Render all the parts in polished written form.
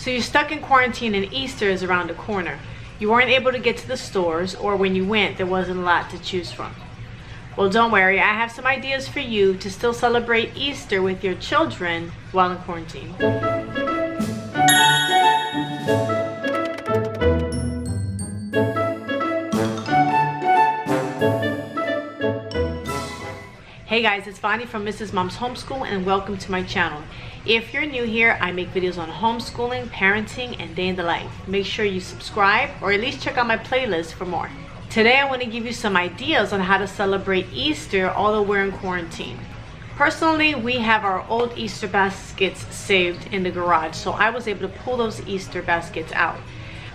So you're stuck in quarantine and Easter is around the corner. You weren't able to get to the stores, or when you went, there wasn't a lot to choose from. Well, don't worry, I have some ideas for you to still celebrate Easter with your children while in quarantine. Hey guys, it's Bonnie from Mrs. Mom's Homeschool and welcome to my channel. If you're new here, I make videos on homeschooling, parenting, and day in the life. Make sure you subscribe or at least check out my playlist for more. Today I want to give you some ideas on how to celebrate Easter although we're in quarantine. Personally, we have our old Easter baskets saved in the garage, so I was able to pull those Easter baskets out.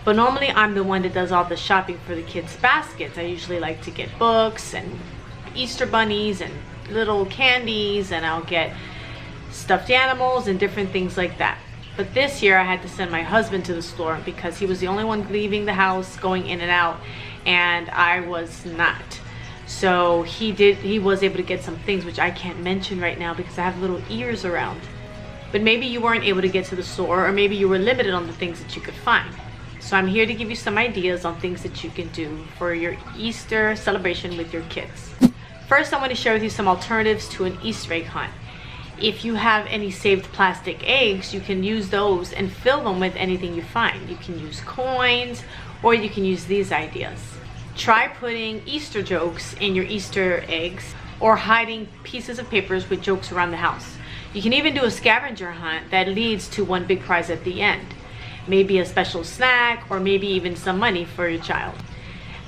But normally I'm the one that does all the shopping for the kids' baskets. I usually like to get books and Easter bunnies and little candies, and I'll get stuffed animals and different things like that. But this year I had to send my husband to the store because he was the only one leaving the house, going in and out, and I was not. So he was able to get some things which I can't mention right now because I have little ears around. But maybe you weren't able to get to the store, or maybe you were limited on the things that you could find. So I'm here to give you some ideas on things that you can do for your Easter celebration with your kids. First, I want to share with you some alternatives to an Easter egg hunt. If you have any saved plastic eggs, you can use those and fill them with anything you find. You can use coins, or you can use these ideas. Try putting Easter jokes in your Easter eggs, or hiding pieces of papers with jokes around the house. You can even do a scavenger hunt that leads to one big prize at the end. Maybe a special snack, or maybe even some money for your child.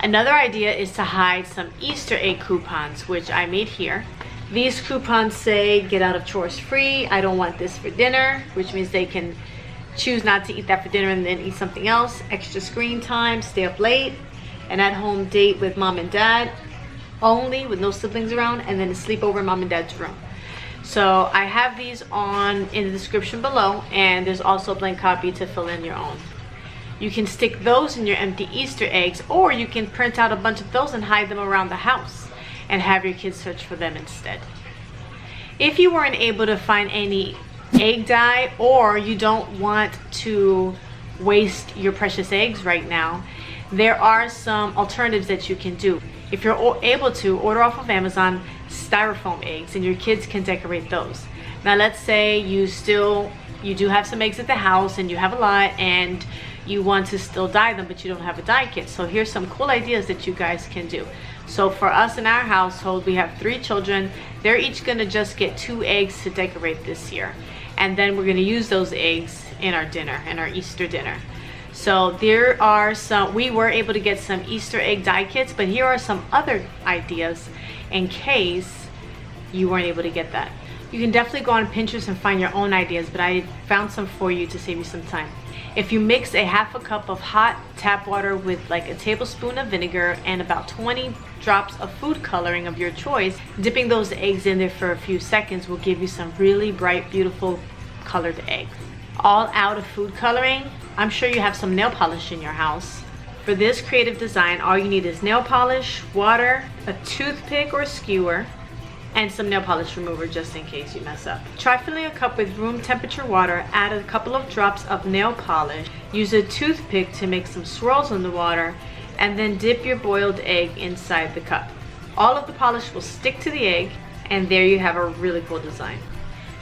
Another idea is to hide some Easter egg coupons, which I made here. These coupons say, get out of chores free, I don't want this for dinner, which means they can choose not to eat that for dinner and then eat something else. Extra screen time, stay up late, an at-home date with mom and dad only, with no siblings around, and then a sleepover in mom and dad's room. So I have these in the description below, and there's also a blank copy to fill in your own. You can stick those in your empty Easter eggs, or you can print out a bunch of those and hide them around the house and have your kids search for them instead. If you weren't able to find any egg dye, or you don't want to waste your precious eggs right now, there are some alternatives that you can do. If you're able to, order off of Amazon styrofoam eggs, and your kids can decorate those. Now let's say you do have some eggs at the house and you have a lot, and you want to still dye them, but you don't have a dye kit. So here's some cool ideas that you guys can do. So for us in our household, we have 3 children. They're each gonna just get 2 eggs to decorate this year. And then we're gonna use those eggs in our dinner, in our Easter dinner. So there are we were able to get some Easter egg dye kits, but here are some other ideas in case you weren't able to get that. You can definitely go on Pinterest and find your own ideas, but I found some for you to save you some time. If you mix a half a cup of hot tap water with like a tablespoon of vinegar and about 20 drops of food coloring of your choice, dipping those eggs in there for a few seconds will give you some really bright, beautiful colored eggs. All out of food coloring, I'm sure you have some nail polish in your house. For this creative design, all you need is nail polish, water, a toothpick or skewer, and some nail polish remover just in case you mess up. Try filling a cup with room temperature water, add a couple of drops of nail polish, use a toothpick to make some swirls in the water, and then dip your boiled egg inside the cup. All of the polish will stick to the egg, and there you have a really cool design.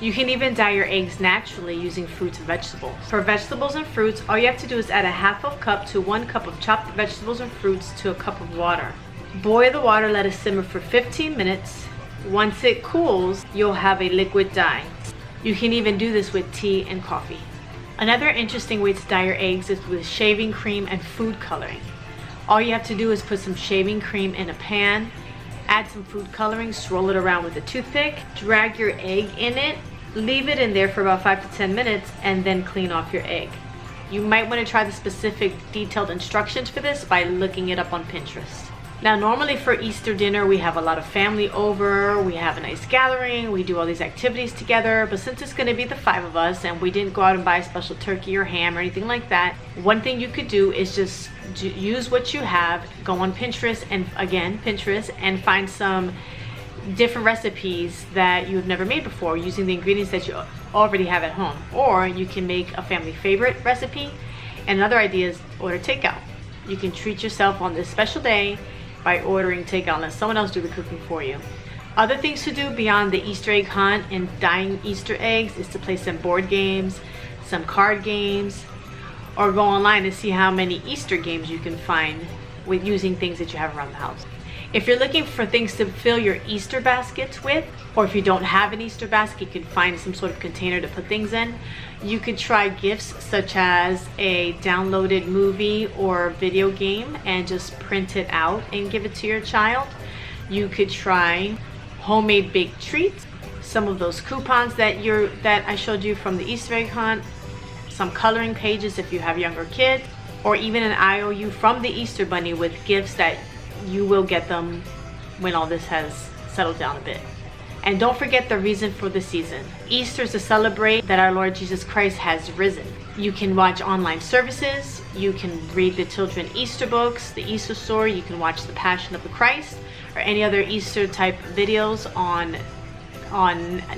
You can even dye your eggs naturally using fruits and vegetables. For vegetables and fruits, all you have to do is add a half of cup to 1 cup of chopped vegetables and fruits to a cup of water. Boil the water, let it simmer for 15 minutes. Once it cools, you'll have a liquid dye. You can even do this with tea and coffee. Another interesting way to dye your eggs is with shaving cream and food coloring. All you have to do is put some shaving cream in a pan, add some food coloring, swirl it around with a toothpick, drag your egg in it, leave it in there for about 5 to 10 minutes, and then clean off your egg. You might want to try the specific detailed instructions for this by looking it up on Pinterest. Now normally for Easter dinner we have a lot of family over, we have a nice gathering, we do all these activities together, but since it's going to be the 5 of us and we didn't go out and buy a special turkey or ham or anything like that, one thing you could do is just use what you have, go on Pinterest and find some different recipes that you have never made before using the ingredients that you already have at home. Or you can make a family favorite recipe. And another idea is order takeout. You can treat yourself on this special day by ordering takeout, let someone else do the cooking for you. Other things to do beyond the Easter egg hunt and dyeing Easter eggs is to play some board games, some card games, or go online and see how many Easter games you can find with using things that you have around the house. If you're looking for things to fill your Easter baskets with, or if you don't have an Easter basket, you can find some sort of container to put things in. You could try gifts such as a downloaded movie or video game and just print it out and give it to your child. You could try homemade baked treats, some of those coupons that I showed you from the Easter egg hunt, some coloring pages if you have younger kids, or even an IOU from the Easter Bunny with gifts that you will get them when all this has settled down a bit. And don't forget the reason for the season. Easter is to celebrate that our Lord Jesus Christ has risen. You can watch online services, you can read the children Easter books, the Easter story, you can watch the Passion of the Christ, or any other Easter type videos on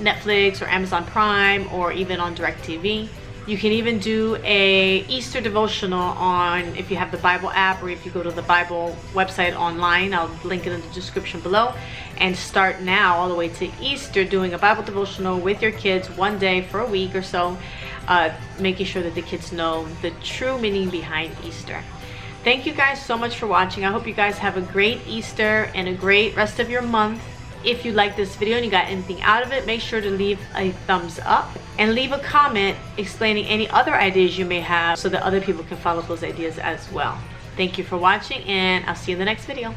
Netflix or Amazon Prime or even on DirecTV. You can even do a Easter devotional on, if you have the Bible app or if you go to the Bible website online, I'll link it in the description below, and start now all the way to Easter doing a Bible devotional with your kids one day for a week or so, making sure that the kids know the true meaning behind Easter. Thank you guys so much for watching. I hope you guys have a great Easter and a great rest of your month. If you like this video and you got anything out of it, make sure to leave a thumbs up and leave a comment explaining any other ideas you may have so that other people can follow those ideas as well. Thank you for watching, and I'll see you in the next video.